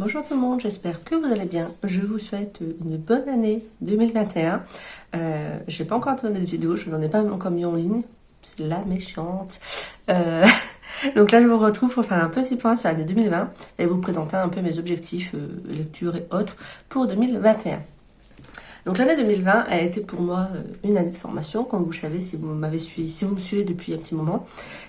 Bonjour tout le monde, j'espère que vous allez bien. Je vous souhaite une bonne année 2021. J'ai pas encore tourné de vidéo, je n'en ai pas encore mis en ligne. C'est la méchante. Donc là, je vous retrouve pour faire un petit point sur l'année 2020 et vous présenter un peu mes objectifs, lecture et autres pour 2021. Donc l'année 2020 a été pour moi une année de formation, comme vous le savez si vous m'avez suivi, si vous me suivez depuis un petit moment.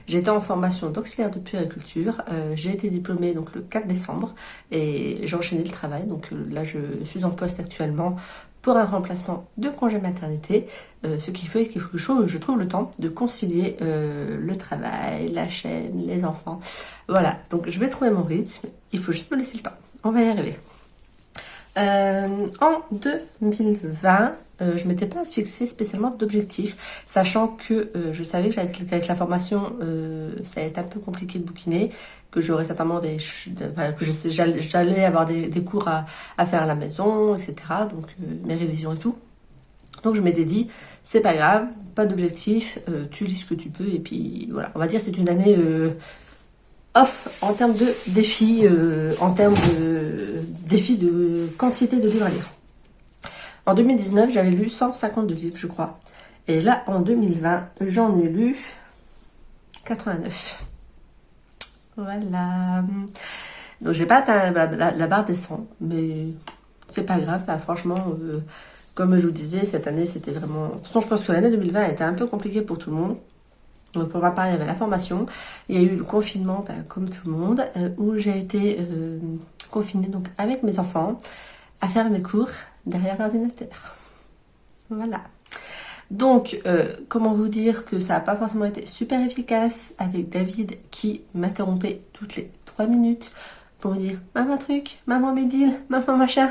J'étais en formation d'auxiliaire de puériculture, j'ai été diplômée donc le 4 décembre et j'ai enchaîné le travail. Donc là je suis en poste actuellement pour un remplacement de congé maternité, ce qui fait qu'il faut que je trouve le temps de concilier le travail, la chaîne, les enfants. Voilà, donc je vais trouver mon rythme, il faut juste me laisser le temps, on va y arriver. En 2020, je m'étais pas fixé spécialement d'objectifs, sachant que je savais qu'avec la formation, ça allait être un peu compliqué de bouquiner, que j'aurais certainement j'allais avoir des cours à faire à la maison, etc. Donc mes révisions et tout. Donc je m'étais dit, c'est pas grave, pas d'objectif, tu lis ce que tu peux, et puis voilà. On va dire c'est une année off en termes de défis, en termes de défis de quantité de livres à lire. En 2019, j'avais lu 152 livres, je crois. Et là, en 2020, j'en ai lu 89. Voilà. Donc, j'ai pas atteint la barre des 100, mais c'est pas grave. Enfin, franchement, comme je vous disais, cette année, c'était vraiment... De toute façon, je pense que l'année 2020 a été un peu compliquée pour tout le monde. Donc pour ma part, il y avait la formation, il y a eu le confinement, comme tout le monde, où j'ai été confinée donc avec mes enfants à faire mes cours derrière l'ordinateur. Voilà. Donc, comment vous dire que ça n'a pas forcément été super efficace avec David qui m'interrompait toutes les 3 minutes pour me dire « Maman truc, maman bidule, maman machin ».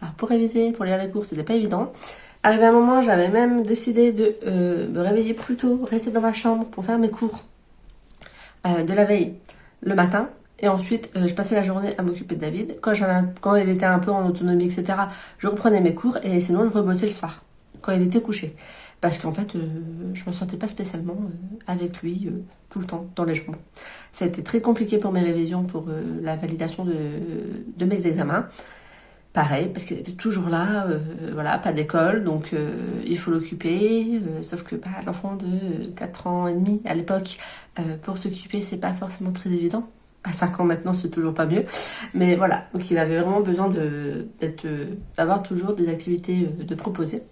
Alors pour réviser, pour lire les cours, c'était pas évident. Arrivé à un moment, j'avais même décidé de me réveiller plus tôt, rester dans ma chambre pour faire mes cours de la veille le matin. Et ensuite, je passais la journée à m'occuper de David. Quand il était un peu en autonomie, etc., je reprenais mes cours et sinon, je rebossais le soir, quand il était couché. Parce qu'en fait, je me sentais pas spécialement avec lui tout le temps, dans les jambes. Ça a été très compliqué pour mes révisions, pour la validation de mes examens. Pareil, parce qu'elle était toujours là, voilà, pas d'école, donc il faut l'occuper, sauf que l'enfant de 4 ans et demi à l'époque, pour s'occuper, c'est pas forcément très évident. À 5 ans maintenant, c'est toujours pas mieux. Mais voilà, donc il avait vraiment besoin d'avoir toujours des activités de proposer.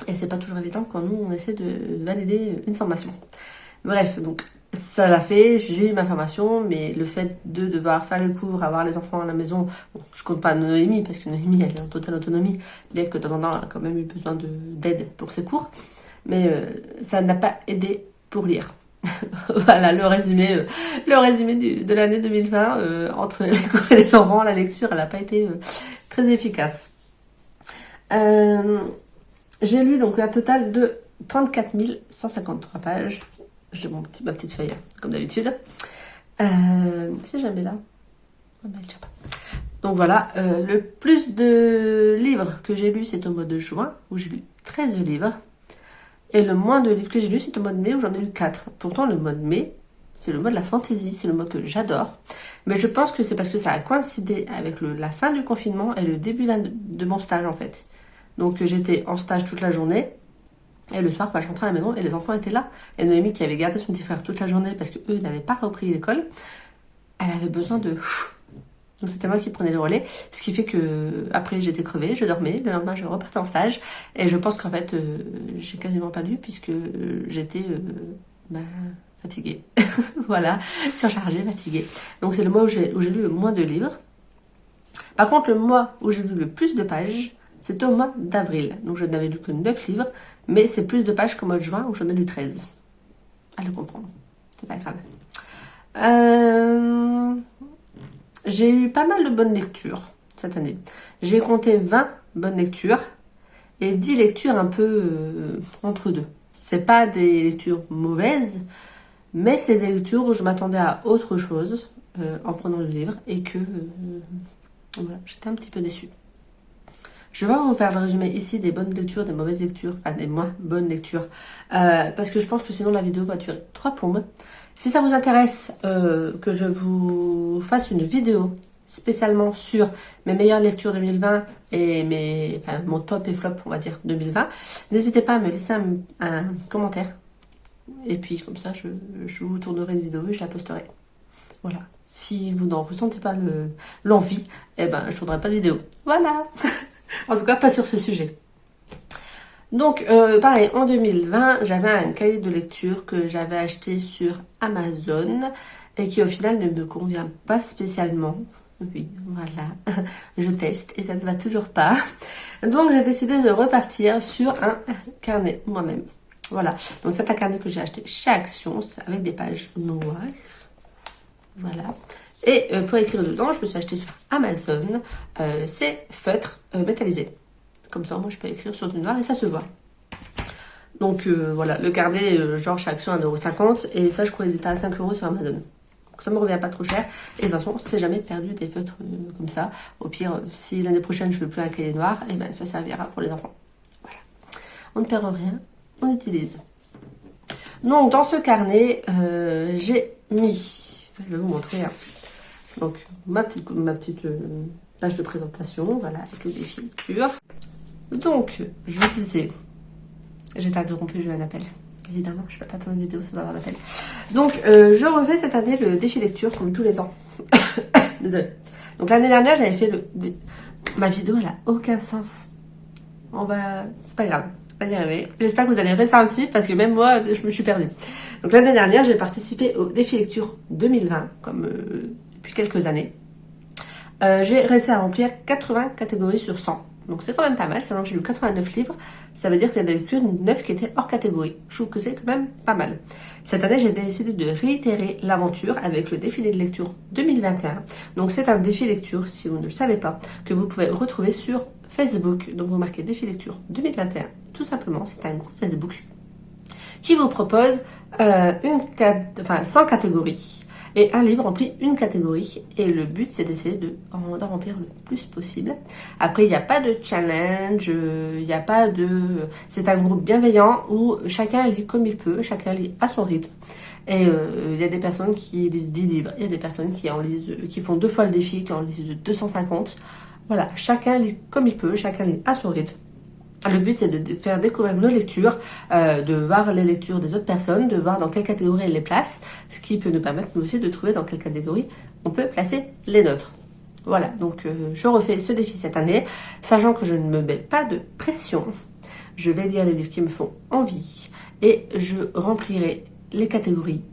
Et c'est pas toujours évident quand nous, on essaie de valider une formation. Bref, donc ça l'a fait, j'ai eu ma formation, mais le fait de devoir faire les cours, avoir les enfants à la maison, bon, je compte pas Noémie, parce que Noémie, elle est en totale autonomie, bien que de temps en temps, elle a quand même eu besoin d'aide pour ses cours, mais ça n'a pas aidé pour lire. Voilà le résumé de l'année 2020, entre les cours et les enfants, la lecture, elle n'a pas été très efficace. J'ai lu donc un total de 34 153 pages. J'ai ma petite feuille, comme d'habitude. C'est jamais là. Donc voilà, le plus de livres que j'ai lu, c'est au mois de juin, où j'ai lu 13 livres. Et le moins de livres que j'ai lu, c'est au mois de mai, où j'en ai lu 4. Pourtant, le mois de mai, c'est le mois de la fantaisie, c'est le mois que j'adore. Mais je pense que c'est parce que ça a coïncidé avec la fin du confinement et le début de mon stage, en fait. Donc j'étais en stage toute la journée. Et le soir, je rentrais à la maison et les enfants étaient là. Et Noémie, qui avait gardé son petit frère toute la journée parce qu'eux n'avaient pas repris l'école, elle avait besoin de... Donc c'était moi qui prenais le relais. Ce qui fait que après j'étais crevée, je dormais. Le lendemain, je repartais en stage. Et je pense qu'en fait, j'ai quasiment pas lu puisque j'étais fatiguée. Voilà, surchargée, fatiguée. Donc c'est le mois où j'ai lu le moins de livres. Par contre, le mois où j'ai lu le plus de pages, c'était au mois d'avril. Donc je n'avais lu que 9 livres, mais c'est plus de pages qu'au mois de juin où j'en ai lu 13. À le comprendre. C'est pas grave. J'ai eu pas mal de bonnes lectures cette année. J'ai compté 20 bonnes lectures et 10 lectures un peu entre deux. C'est pas des lectures mauvaises, mais c'est des lectures où je m'attendais à autre chose en prenant le livre et que voilà, j'étais un petit peu déçue. Je vais pas vous faire le résumé ici des bonnes lectures, des mauvaises lectures, enfin des moins bonnes lectures, parce que je pense que sinon la vidéo va durer 3 plombes. Si ça vous intéresse que je vous fasse une vidéo spécialement sur mes meilleures lectures 2020 et mon top et flop, on va dire, 2020, n'hésitez pas à me laisser un commentaire. Et puis comme ça, je vous tournerai une vidéo et je la posterai. Voilà. Si vous n'en ressentez pas l'envie, eh ben, je ne tournerai pas de vidéo. Voilà. En tout cas, pas sur ce sujet. Donc, pareil, en 2020, j'avais un cahier de lecture que j'avais acheté sur Amazon et qui, au final, ne me convient pas spécialement. Oui, voilà. Je teste et ça ne va toujours pas. Donc, j'ai décidé de repartir sur un carnet moi-même. Voilà. Donc, c'est un carnet que j'ai acheté chez Action avec des pages noires. Voilà. Et pour écrire dedans, je me suis acheté sur Amazon ces feutres métallisés. Comme ça, moi, je peux écrire sur du noir et ça se voit. Donc, voilà, le carnet, genre, chez Action, 1,50 €. Et ça, je crois qu'ils étaient à 5 € sur Amazon. Donc, ça me revient pas trop cher. Et de toute façon, c'est jamais perdu des feutres comme ça. Au pire, si l'année prochaine, je veux plus un cahier noir, et ben ça servira pour les enfants. Voilà. On ne perd rien, on utilise. Donc, dans ce carnet, j'ai mis... Je vais vous montrer. Hein. Donc, ma petite page de présentation, voilà, avec le défi lecture. Donc, je vous disais, j'ai été interrompue, j'ai eu un appel. Évidemment, je ne peux pas tourner une vidéo sans avoir un appel. Donc, je refais cette année le défi lecture, comme tous les ans. Désolée. Donc, l'année dernière, j'avais fait ma vidéo, elle n'a aucun sens. C'est pas grave, on va y arriver. J'espère que vous allez réussir aussi, parce que même moi, je me suis perdue. Donc, l'année dernière, j'ai participé au défi lecture 2020, comme depuis quelques années. J'ai réussi à remplir 80 catégories sur 100. Donc c'est quand même pas mal, sachant que j'ai lu 89 livres, ça veut dire qu'il y en a que 9 qui étaient hors catégorie. Je trouve que c'est quand même pas mal. Cette année, j'ai décidé de réitérer l'aventure avec le défilé de lecture 2021. Donc c'est un défi lecture, si vous ne le savez pas, que vous pouvez retrouver sur Facebook. Donc vous marquez défi lecture 2021, tout simplement, c'est un groupe Facebook qui vous propose 100 catégories. Et un livre remplit une catégorie. Et le but, c'est d'essayer d'en remplir le plus possible. Après, il n'y a pas de challenge. Il n'y a pas de... C'est un groupe bienveillant où chacun lit comme il peut. Chacun lit à son rythme. Et il y a des personnes qui lisent 10 livres. Il y a des personnes qui font 2 fois le défi, qui en lisent 250. Voilà, chacun lit comme il peut. Chacun lit à son rythme. Le but, c'est de faire découvrir nos lectures, de voir les lectures des autres personnes, de voir dans quelle catégorie elles les placent, ce qui peut nous permettre, nous aussi, de trouver dans quelle catégorie on peut placer les nôtres. Voilà, donc je refais ce défi cette année, sachant que je ne me mets pas de pression. Je vais lire les livres qui me font envie et je remplirai les catégories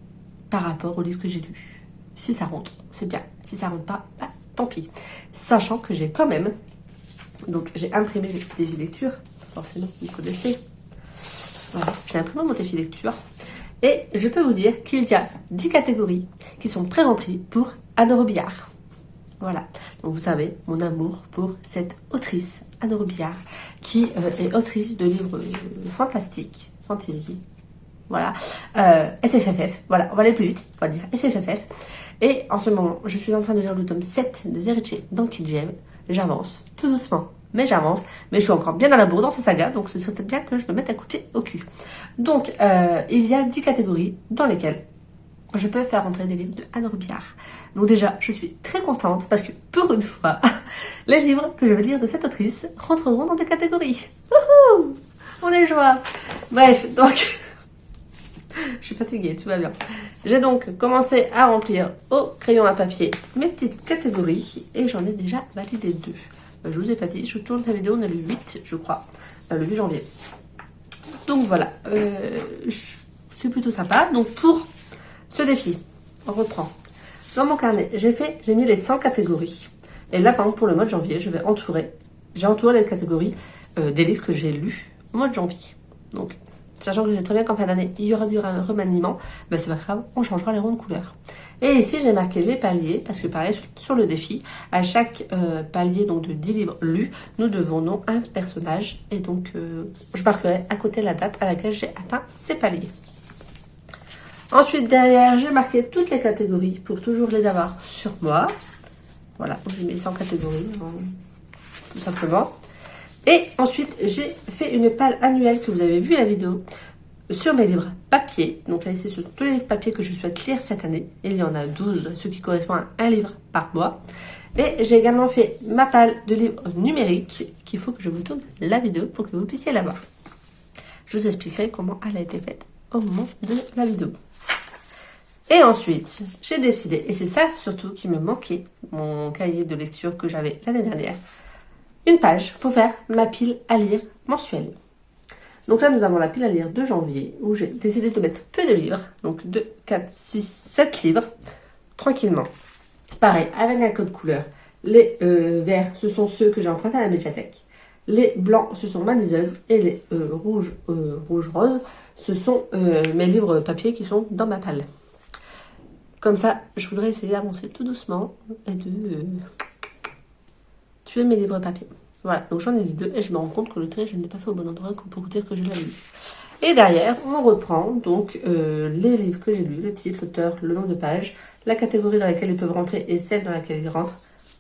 par rapport aux livres que j'ai lus. Si ça rentre, c'est bien. Si ça rentre pas, bah, tant pis. Sachant que j'ai quand même... Donc j'ai imprimé les défis lecture, forcément vous connaissez. Voilà, j'ai imprimé mon défi lecture. Et je peux vous dire qu'il y a 10 catégories qui sont pré-remplies pour Anne Robillard. Voilà, donc vous savez mon amour pour cette autrice, Anne Robillard, qui est autrice de livres fantastiques, fantasy, voilà, SFFF, voilà, on va aller plus vite, on va dire SFFF. Et en ce moment, je suis en train de lire le tome 7 des Héritiers d'Ankh-Djem. J'avance, tout doucement, mais j'avance. Mais je suis encore bien dans la bourre dans ces sagas, donc ce serait peut-être bien que je me mette un coup de pied au cul. Donc, il y a 10 catégories dans lesquelles je peux faire entrer des livres de Anne Robillard. Donc déjà, je suis très contente parce que pour une fois, les livres que je vais lire de cette autrice rentreront dans des catégories. Wouhou! On est joie. Bref, donc... Je suis fatiguée, tout va bien. J'ai donc commencé à remplir au crayon à papier mes petites catégories et j'en ai déjà validé 2. Je vous ai pas dit, je tourne la vidéo, on est le 8, je crois, le 8 janvier. Donc voilà, c'est plutôt sympa. Donc pour ce défi, on reprend. Dans mon carnet, j'ai mis les 100 catégories. Et là, par exemple, pour le mois de janvier, j'ai entouré les catégories des livres que j'ai lus au mois de janvier. Donc, sachant que je sais très bien qu'en fin d'année, il y aura du remaniement, ben c'est pas grave, on changera les ronds de couleurs. Et ici, j'ai marqué les paliers, parce que pareil, sur le défi, à chaque palier donc de 10 livres lus, nous devons un personnage. Et donc, je marquerai à côté la date à laquelle j'ai atteint ces paliers. Ensuite, derrière, j'ai marqué toutes les catégories pour toujours les avoir sur moi. Voilà, j'ai mis 100 catégories, tout simplement. Et ensuite, j'ai fait une palle annuelle que vous avez vu la vidéo sur mes livres papier. Donc là, c'est sur tous les livres papier que je souhaite lire cette année. Il y en a 12, ce qui correspond à un livre par mois. Et j'ai également fait ma palle de livres numériques qu'il faut que je vous tourne la vidéo pour que vous puissiez la voir. Je vous expliquerai comment elle a été faite au moment de la vidéo. Et ensuite, j'ai décidé, et c'est ça surtout qui me manquait, mon cahier de lecture que j'avais l'année dernière, une page pour faire ma pile à lire mensuelle. Donc là, nous avons la pile à lire de janvier, où j'ai décidé de mettre peu de livres, donc 2, 4, 6, 7 livres, tranquillement. Pareil, avec un code couleur. Les verts, ce sont ceux que j'ai empruntés à la médiathèque. Les blancs, ce sont ma liseuse. Et les rouge-rose, ce sont mes livres papier qui sont dans ma palle. Comme ça, je voudrais essayer d'avancer tout doucement et de tuer mes livres papier. Voilà, donc j'en ai lu 2 et je me rends compte que le trait, je ne l'ai pas fait au bon endroit pour dire que je l'ai lu. Et derrière, on reprend donc les livres que j'ai lus, le titre, l'auteur, le nombre de pages, la catégorie dans laquelle ils peuvent rentrer et celle dans laquelle ils rentrent,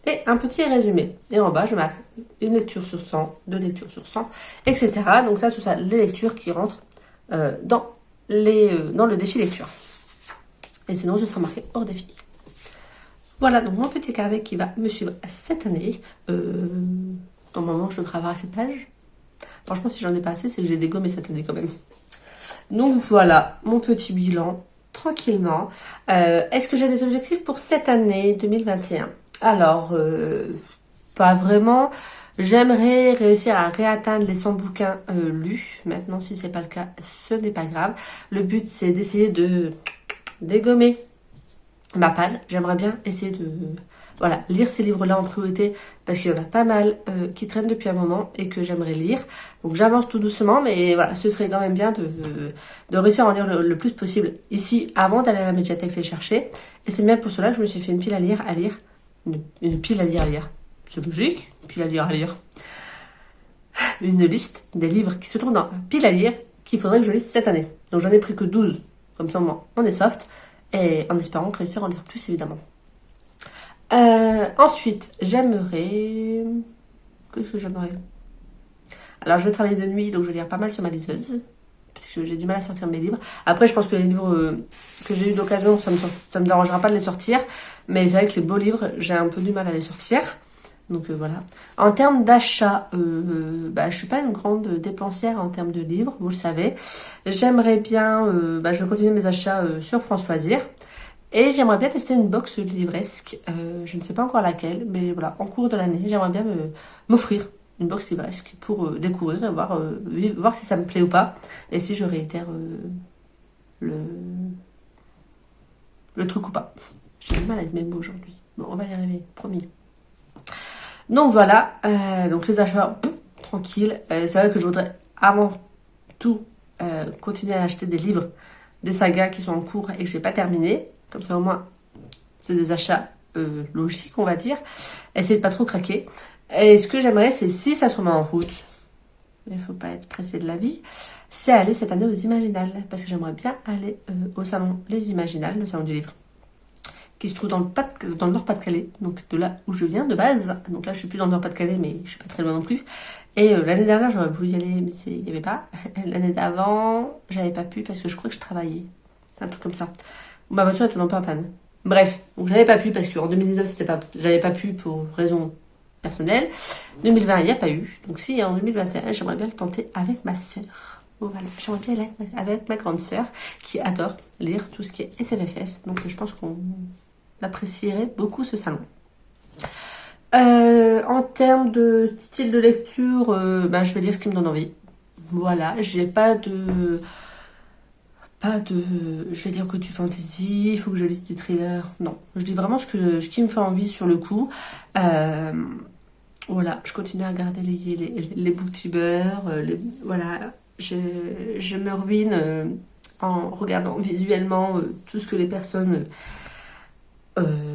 et un petit résumé. Et en bas, je marque une lecture sur 100, 2 lectures sur 100, etc. Donc ça, c'est ça, les lectures qui rentrent dans le défi lecture. Et sinon, ce sera marqué hors défi. Voilà, donc mon petit carnet qui va me suivre cette année. Normalement, je devrais avoir cette page. Franchement, si j'en ai pas assez, c'est que j'ai dégommé cette année quand même. Donc voilà, mon petit bilan, tranquillement. Est-ce que j'ai des objectifs pour cette année 2021? Alors, pas vraiment. J'aimerais réussir à réatteindre les 100 bouquins lus. Maintenant, si c'est pas le cas, ce n'est pas grave. Le but, c'est d'essayer de dégommer ma palle. J'aimerais bien essayer de lire ces livres-là en priorité parce qu'il y en a pas mal qui traînent depuis un moment et que j'aimerais lire. Donc j'avance tout doucement, mais voilà, ce serait quand même bien de réussir à en lire le plus possible ici avant d'aller à la médiathèque les chercher. Et c'est bien pour cela que je me suis fait une pile à lire. Une pile à lire. C'est logique, une pile à lire. Une liste des livres qui se trouvent dans pile à lire qu'il faudrait que je lise cette année. Donc j'en ai pris que 12, comme ça au moins on est soft. Et en espérant réussir à en lire plus, évidemment. Ensuite, j'aimerais... Qu'est-ce que j'aimerais? Alors, je vais travailler de nuit, donc je vais lire pas mal sur ma liseuse. Parce que j'ai du mal à sortir mes livres. Après, je pense que les livres que j'ai eu d'occasion, ça me dérangera pas de les sortir. Mais c'est vrai que les beaux livres, j'ai un peu du mal à les sortir. Donc voilà. En termes d'achat, je suis pas une grande dépensière en termes de livres, vous le savez. J'aimerais bien, je vais continuer mes achats sur France Loisirs. Et j'aimerais bien tester une box livresque. Je ne sais pas encore laquelle, mais voilà, en cours de l'année, j'aimerais bien m'offrir une box livresque pour découvrir et voir si ça me plaît ou pas. Et si je réitère le truc ou pas. J'ai du mal avec mes mots aujourd'hui. Bon, on va y arriver, promis. Donc voilà, donc les achats, tranquille. C'est vrai que je voudrais avant tout continuer à acheter des livres, des sagas qui sont en cours et que j'ai pas terminé. Comme ça au moins, c'est des achats logiques, on va dire. Essayer de pas trop craquer. Et ce que j'aimerais, c'est si ça se remet en route, mais il faut pas être pressé de la vie, c'est aller cette année aux Imaginales. Parce que j'aimerais bien aller au salon Les Imaginales, le salon du livre, qui se trouve dans le Nord-Pas-de-Calais, donc de là où je viens de base. Donc là, je suis plus dans le Nord-Pas-de-Calais, mais je suis pas très loin non plus. Et l'année dernière, j'aurais voulu y aller, mais il n'y avait pas. L'année d'avant, j'avais pas pu parce que je crois que je travaillais. Un truc comme ça. Ma voiture était un peu en panne. Bref, donc j'avais pas pu parce qu'en 2019, j'avais pas pu pour raison personnelle. 2020, il n'y a pas eu. Donc si en 2021, j'aimerais bien le tenter avec ma sœur. Voilà, j'aimerais bien aller avec ma grande sœur qui adore lire tout ce qui est SFFF. Donc je pense qu'on apprécierait beaucoup ce salon. En termes de style de lecture, je vais lire ce qui me donne envie. Voilà, j'ai pas de je vais dire que du fantasy, il faut que je lise du thriller. Non, je lis vraiment ce qui me fait envie sur le coup. Voilà, je continue à regarder les booktubers. Voilà, je me ruine en regardant visuellement tout ce que les personnes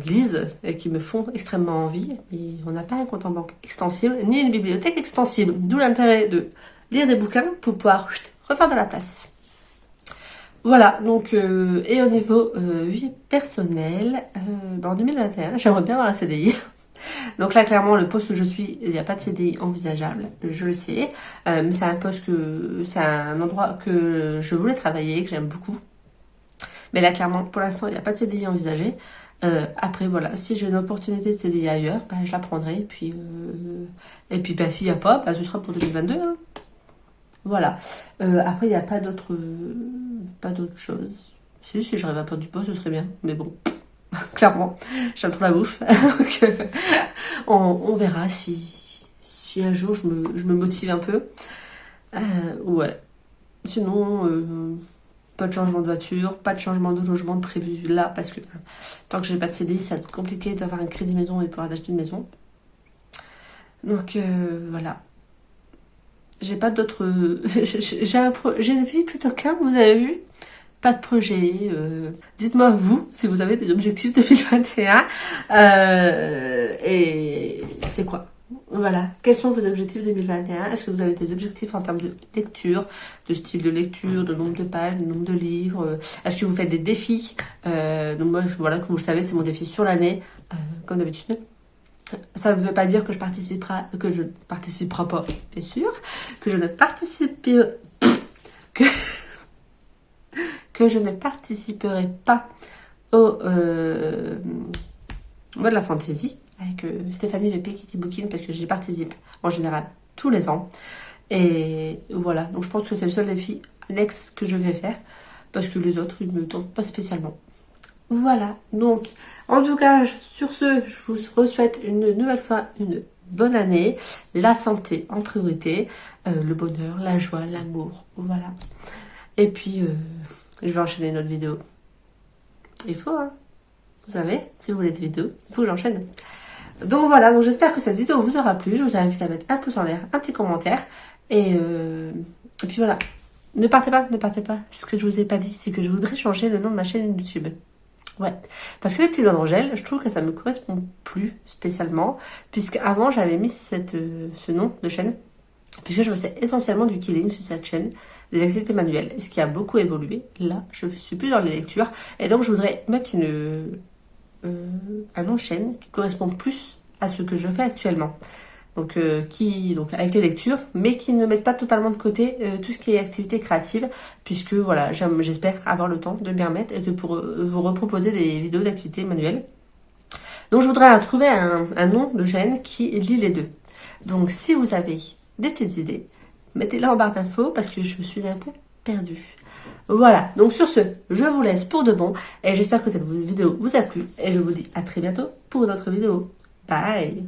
lisent et qui me font extrêmement envie. Et on n'a pas un compte en banque extensible, ni une bibliothèque extensible. D'où l'intérêt de lire des bouquins pour pouvoir refaire de la place. Voilà, donc, et au niveau vie personnelle, en 2021, j'aimerais bien avoir un CDI. Donc là, clairement, le poste où je suis, il n'y a pas de CDI envisageable, je le sais. Mais c'est un endroit que je voulais travailler, que j'aime beaucoup. Mais là, clairement, pour l'instant, il n'y a pas de CDI envisagé. Après, voilà, si j'ai une opportunité de CDI ailleurs, bah, je la prendrai. Et puis bah, s'il n'y a pas, bah, ce sera pour 2022. Hein. Voilà. Après, il n'y a pas d'autre chose. Si j'arrive à perdre du poids, ce serait bien. Mais bon, clairement, j'aime trop la bouffe. Donc, on verra si un jour je me motive un peu. Ouais. Sinon, pas de changement de voiture, pas de changement de logement de prévu là, parce que tant que j'ai pas de CDI, ça va être compliqué d'avoir un crédit maison et de pouvoir acheter une maison. Donc voilà. J'ai pas d'autres. J'ai une vie plutôt calme, vous avez vu? Pas de projet. Dites-moi vous si vous avez des objectifs 2021. Et c'est quoi? Voilà. Quels sont vos objectifs 2021? Est-ce que vous avez des objectifs en termes de lecture, de style de lecture, de nombre de pages, de nombre de livres? Est-ce que vous faites des défis? Donc moi, voilà, comme vous le savez, c'est mon défi sur l'année, comme d'habitude. Ça ne veut pas dire que je participerai pas, bien sûr, que je ne participerai que, que je ne participerai pas au mode de la fantasy avec Stéphanie VP Kitty Booking parce que j'y participe en général tous les ans. Et voilà, donc je pense que c'est le seul défi annexe que je vais faire parce que les autres, ils ne me tentent pas spécialement. Voilà, donc en tout cas, sur ce, je vous souhaite une nouvelle fois une bonne année, la santé en priorité, le bonheur, la joie, l'amour, voilà. Et puis, je vais enchaîner une autre vidéo. Il faut, hein. Vous savez, si vous voulez des vidéos, il faut que j'enchaîne. Donc voilà, donc j'espère que cette vidéo vous aura plu. Je vous invite à mettre un pouce en l'air, un petit commentaire. Et puis voilà. Ne partez pas. Ce que je vous ai pas dit, c'est que je voudrais changer le nom de ma chaîne YouTube. Ouais, parce que les petits doigts d'Angèle, je trouve que ça me correspond plus spécialement, puisque avant j'avais mis ce nom de chaîne, puisque je faisais essentiellement du killing sur cette chaîne, des activités manuelles, ce qui a beaucoup évolué. Là, je suis plus dans les lectures, et donc je voudrais mettre un nom de chaîne qui correspond plus à ce que je fais actuellement. Donc, donc avec les lectures, mais qui ne mettent pas totalement de côté tout ce qui est activité créative, puisque voilà, j'espère avoir le temps de m'y remettre et de pour vous reproposer des vidéos d'activités manuelles. Donc je voudrais trouver un nom de chaîne qui lie les deux. Donc si vous avez des petites idées, mettez-les en barre d'infos parce que je suis un peu perdue. Voilà, donc sur ce, je vous laisse pour de bon et j'espère que cette vidéo vous a plu et je vous dis à très bientôt pour une autre vidéo. Bye!